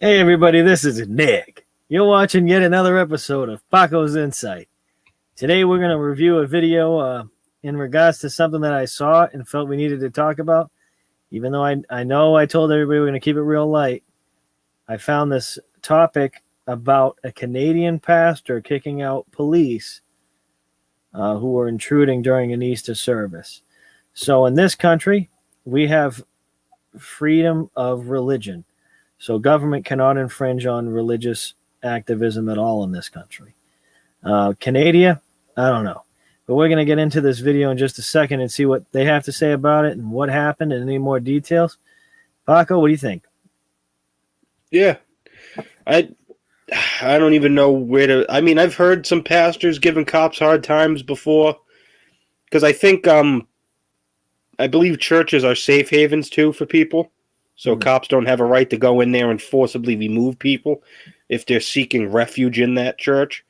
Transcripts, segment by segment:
Hey everybody, this is Nick. You're watching yet another episode of Paco's Insight. Today we're going to review a video in regards to something that I saw and felt we needed to talk about. Even though I know I told everybody we're going to keep it real light, I found this topic about a Canadian pastor kicking out police who were intruding during an Easter service. So in this country, we have freedom of religion. So government cannot infringe on religious activism at all in this country. Canada, I don't know. But we're going to get into this video in just a second and see what they have to say about it and what happened and any more details. Paco, what do you think? Yeah. I don't even know where to... I mean, I've heard some pastors giving cops hard times before. Because I think... I believe churches are safe havens, too, for people. So cops don't have a right to go in there and forcibly remove people if they're seeking refuge in that church.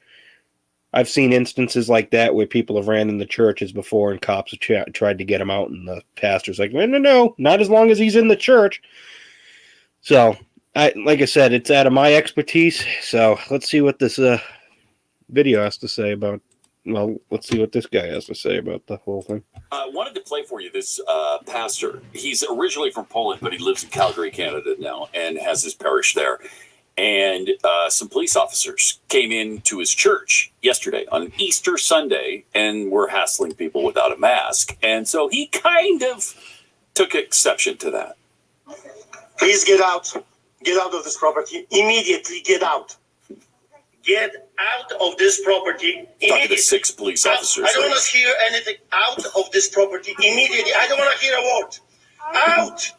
I've seen instances like that where people have ran in the churches before and cops have tried to get them out, and the pastor's like, no, not as long as he's in the church. So, like I said, it's out of my expertise. So let's see what this video has to say about. Well, let's see what this guy has to say about the whole thing. I wanted to play for you this pastor. He's originally from Poland, but he lives in Calgary, Canada now, and has his parish there. And some police officers came into his church yesterday on Easter Sunday and were hassling people without a mask. And so he kind of took exception to that. Please get out. Get out of this property. Immediately get out. Get out of this property immediately. Talking to 6 police officers. I don't want to hear anything. Out of this property immediately. I don't want to hear a word. Out.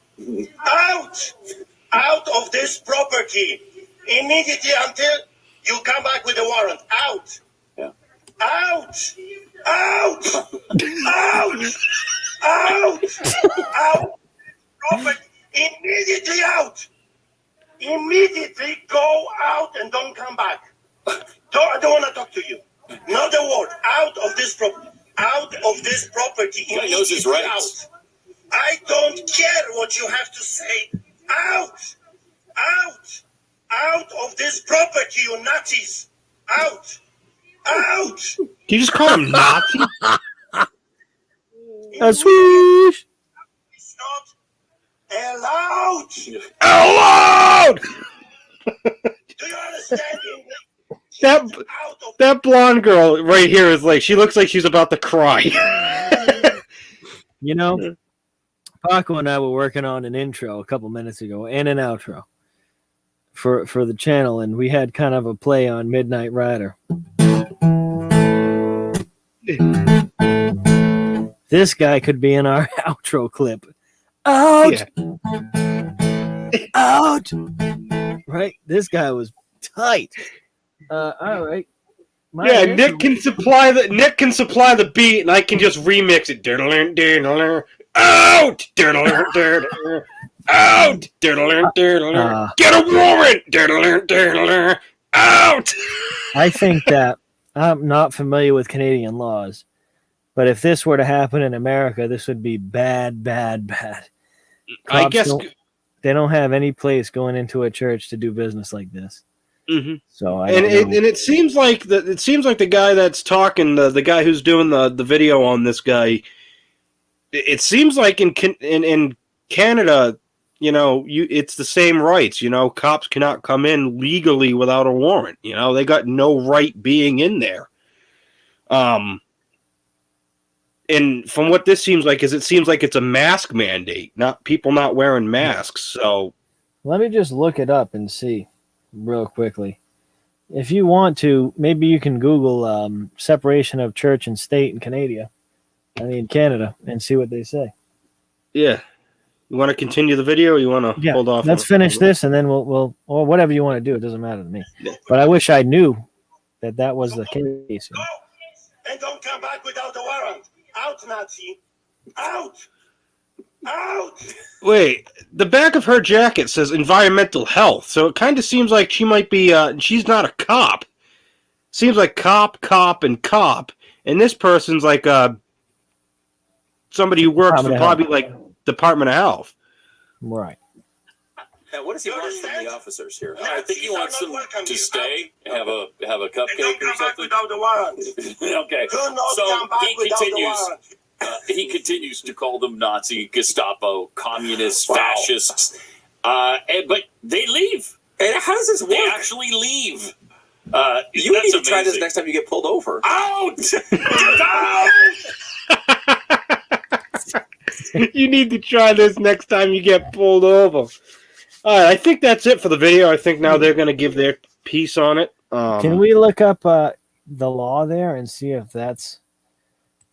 Out. Out of this property immediately until you come back with a warrant. Out. Yeah. Out. Out. Out. Out. Out. Property immediately out. Immediately go out and don't come back. I don't want to talk to you. Not a word. Out of this property. Out of this property. He knows his rights. Out. I don't care what you have to say. Out. Out. Out of this property, you Nazis. Out. Out. Did you just call him Nazi? Swoosh! It's not allowed. Allowed! Do you understand English? That blonde girl right here is like, she looks like she's about to cry. You know, Paco and I were working on an intro a couple minutes ago and an outro for the channel, and we had kind of a play on Midnight Rider. This guy could be in our outro clip. Out! Yeah. Out! Right? This guy was tight. All right. Nick can supply the beat, and I can just remix it. Out! Out! Get a warrant! Out! I think that I'm not familiar with Canadian laws, but if this were to happen in America, this would be bad, bad, bad. Cops I guess they don't have any place going into a church to do business like this. Mm-hmm. So it seems like the guy that's talking, the guy who's doing the video on this guy, it seems like in Canada, you know, it's the same rights. You know, cops cannot come in legally without a warrant. You know, they got no right being in there. And from what this seems like is, it seems like it's a mask mandate, not people not wearing masks. So let me just look it up and see real quickly. If you want to, maybe you can Google separation of church and state in Canada, and see what they say. Yeah. You want to continue the video, or you want to hold off? Let's finish this, and then we'll or whatever you want to do. It doesn't matter to me. Yeah. But I wish I knew that was the case. Go and don't come back without a warrant. Out, Nazi. Out. Out. Wait, the back of her jacket says environmental health, so it kind of seems like she might be, she's not a cop. Seems like cop, and this person's like somebody who works for probably like Department of Health. Right. Now, what does he want from the officers here? Nazis I think he wants are them not welcome to here. stay, have a They don't cupcake or come back something. without the warrant. Okay, Do not so come back he without the continues. warrant. He continues to call them Nazi, Gestapo, communists, fascists, but they leave. And how does this work? They actually leave. You That's need to try this amazing. next time you get pulled over. Out! You need to try this next time you get pulled over. All right, I think that's it for the video. I think now they're going to give their piece on it. Can we look up the law there and see if that's,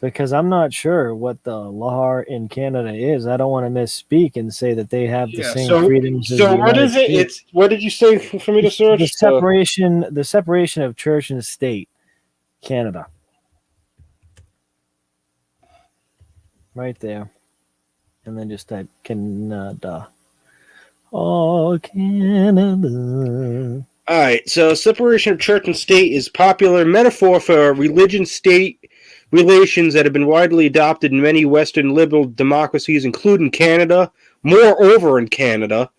because I'm not sure what the law in Canada is. I don't want to misspeak and say that they have the same freedoms as the So what United is it? States. It's what did you say for me to search? The separation of church and state, Canada. Right there. And then just type Canada. Oh, Canada. All right, so separation of church and state is popular metaphor for religion-state relations that have been widely adopted in many Western liberal democracies, including Canada. Moreover, in Canada,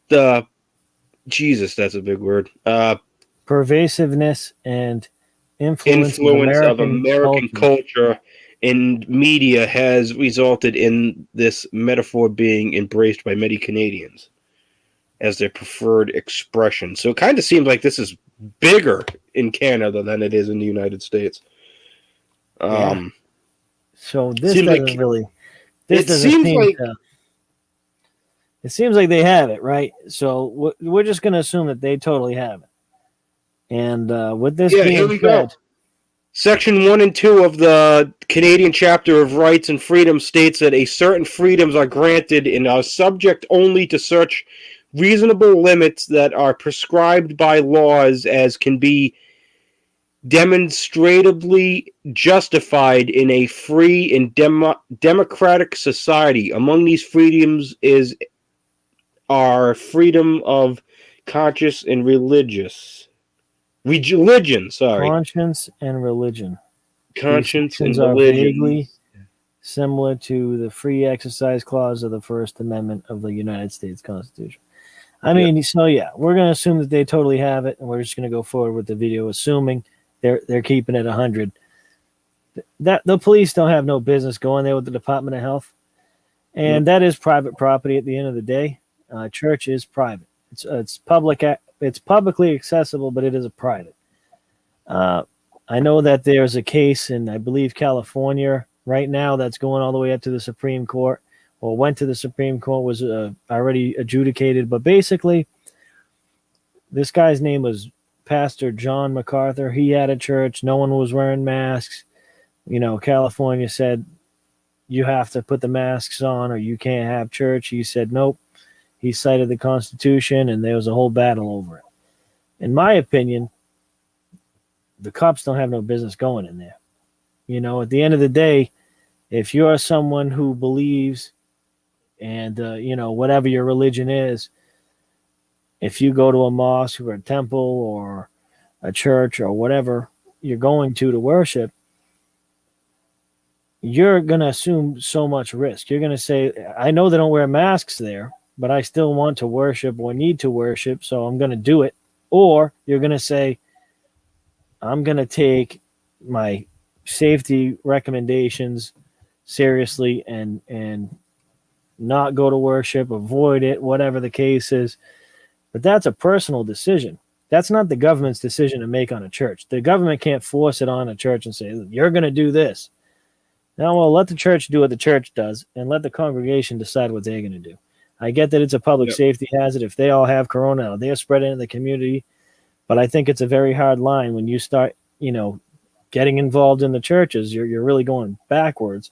that's a big word. Pervasiveness and influence Of American culture and media has resulted in this metaphor being embraced by many Canadians as their preferred expression. So it kind of seems like this is bigger in Canada than it is in the United States. So this seems doesn't like- really. it seems like- It seems like they have it, right? So we're just going to assume that they totally have it. And with this here being we go. said, Section 1 and 2 of the Canadian Chapter of Rights and Freedoms states that certain freedoms are granted and are subject only to such reasonable limits that are prescribed by laws as can be demonstrably justified in a free and democratic society. Among these freedoms are freedom of conscience and religion. conscience and religion. Conscience These and sections are religion. vaguely similar to the Free Exercise Clause of the First Amendment of the United States Constitution. I mean, so yeah, we're going to assume that they totally have it, and we're just going to go forward with the video, assuming they're keeping it 100. That the police don't have no business going there with the Department of Health, and that is private property. At the end of the day, church is private. It's public. It's publicly accessible, but it is a private. I know that there's a case in, I believe, California right now that's going all the way up to the Supreme Court, or went to the Supreme Court, was already adjudicated. But basically, this guy's name was Pastor John MacArthur. He had a church. No one was wearing masks. You know, California said, you have to put the masks on or you can't have church. He said, nope. He cited the Constitution, and there was a whole battle over it. In my opinion, the cops don't have no business going in there. You know, at the end of the day, if you're someone who believes and, whatever your religion is, if you go to a mosque or a temple or a church or whatever you're going to worship, you're going to assume so much risk. You're going to say, I know they don't wear masks there, but I still want to worship or need to worship, so I'm going to do it. Or you're going to say, I'm going to take my safety recommendations seriously and not go to worship, avoid it, whatever the case is. But that's a personal decision. That's not the government's decision to make on a church. The government can't force it on a church and say, you're going to do this. Now, well, let the church do what the church does and let the congregation decide what they're going to do. I get that it's a public safety hazard. If they all have corona, they're spreading in the community. But I think it's a very hard line when you start, getting involved in the churches. You're really going backwards.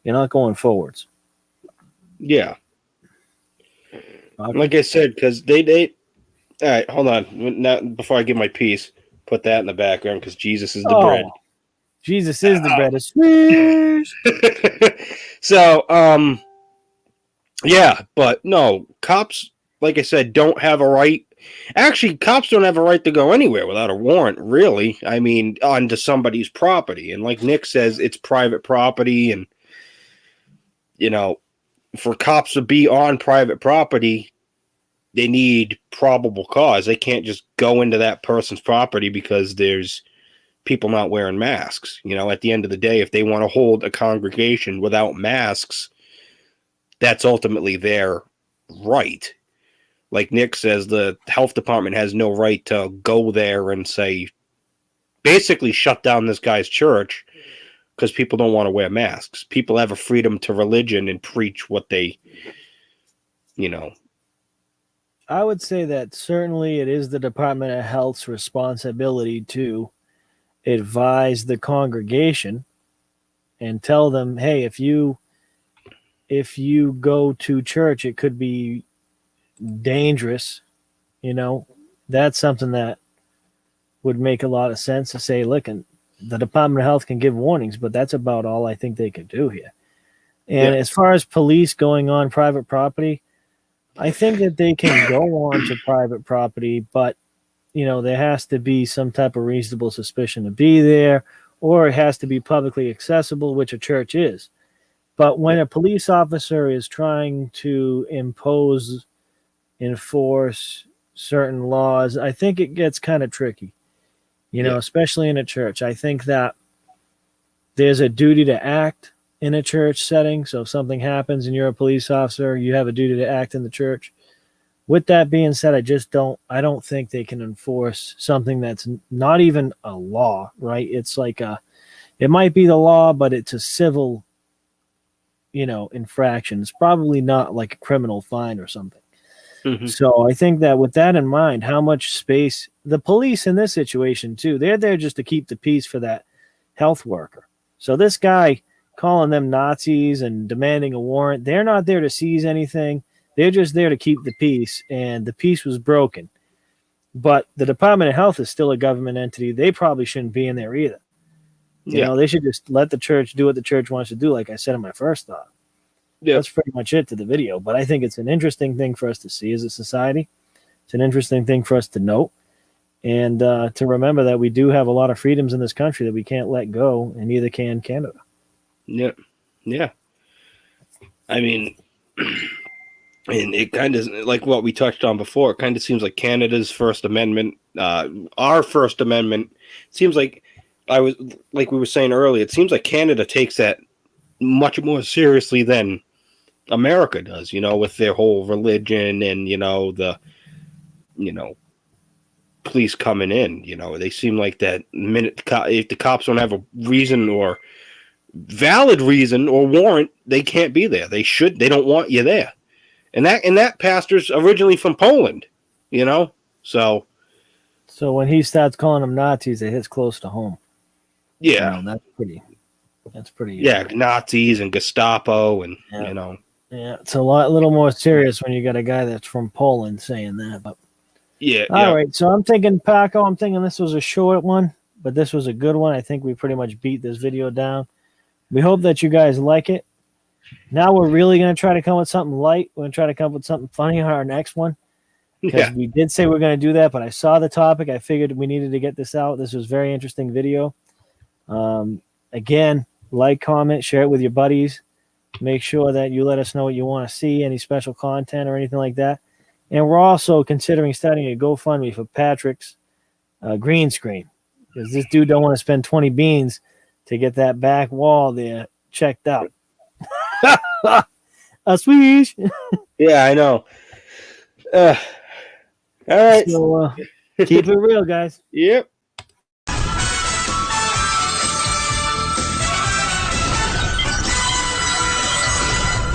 You're not going forwards. Yeah. Like I said, because they all right, hold on. Now, before I give my piece, put that in the background because Jesus is the bread. Jesus is the bread. Swish. So, yeah, but no, cops, like I said, don't have a right. Actually, cops don't have a right to go anywhere without a warrant, really. I mean, onto somebody's property. And like Nick says, it's private property. And, for cops to be on private property, they need probable cause. They can't just go into that person's property because there's people not wearing masks. You know, at the end of the day, if they want to hold a congregation without masks, that's ultimately their right. Like Nick says, the health department has no right to go there and say, basically shut down this guy's church because people don't want to wear masks. People have a freedom to religion and preach what they, you know. I would say that certainly it is the Department of Health's responsibility to advise the congregation and tell them, hey, if you go to church, it could be dangerous. You know, that's something that would make a lot of sense to say, look, and the Department of Health can give warnings, but that's about all I think they could do here. And as far as police going on private property, I think that they can go on to private property, but, you know, there has to be some type of reasonable suspicion to be there, or it has to be publicly accessible, which a church is. But when a police officer is trying to enforce certain laws, I think it gets kind of tricky, you know, especially in a church. I think that there's a duty to act in a church setting. So if something happens and you're a police officer, you have a duty to act in the church. With that being said, I don't think they can enforce something that's not even a law, right? It's like it might be the law, but it's a civil, you know, infraction. It's probably not like a criminal fine or something. Mm-hmm. So I think that with that in mind, how much space the police in this situation too, they're there just to keep the peace for that health worker. So this guy calling them Nazis and demanding a warrant, they're not there to seize anything. They're just there to keep the peace, and the peace was broken. But the Department of Health is still a government entity. They probably shouldn't be in there either. You know, they should just let the church do what the church wants to do, like I said in my first thought. That's pretty much it to the video. But I think it's an interesting thing for us to see as a society. It's an interesting thing for us to note. And to remember that we do have a lot of freedoms in this country that we can't let go, and neither can Canada. Yeah. Yeah. I mean, and it kind of, like what we touched on before, it kind of seems like Canada's First Amendment, our First Amendment, seems like, like we were saying earlier, it seems like Canada takes that much more seriously than America does, you know, with their whole religion and, you know, the, you know, police coming in, you know, they seem like that minute, if the cops don't have a reason or valid reason or warrant, they can't be there. They don't want you there. And that pastor's originally from Poland, you know? So when he starts calling them Nazis, it hits close to home. Yeah. You know, that's pretty. Yeah, Nazis and Gestapo and, you know. Yeah, it's a little more serious when you got a guy that's from Poland saying that. But all right, so I'm thinking, Paco, this was a short one, but this was a good one. I think we pretty much beat this video down. We hope that you guys like it. Now we're really going to try to come up with something light. We're going to try to come up with something funny on our next one. Because we did say we're going to do that, but I saw the topic. I figured we needed to get this out. This was a very interesting video. Again, like, comment, share it with your buddies. Make sure that you let us know what you want to see, any special content or anything like that. And we're also considering starting a GoFundMe for Patrick's green screen. Because this dude don't want to spend 20 beans to get that back wall there checked out. A swish. Yeah, I know. All right. So keep it real, guys. Yep.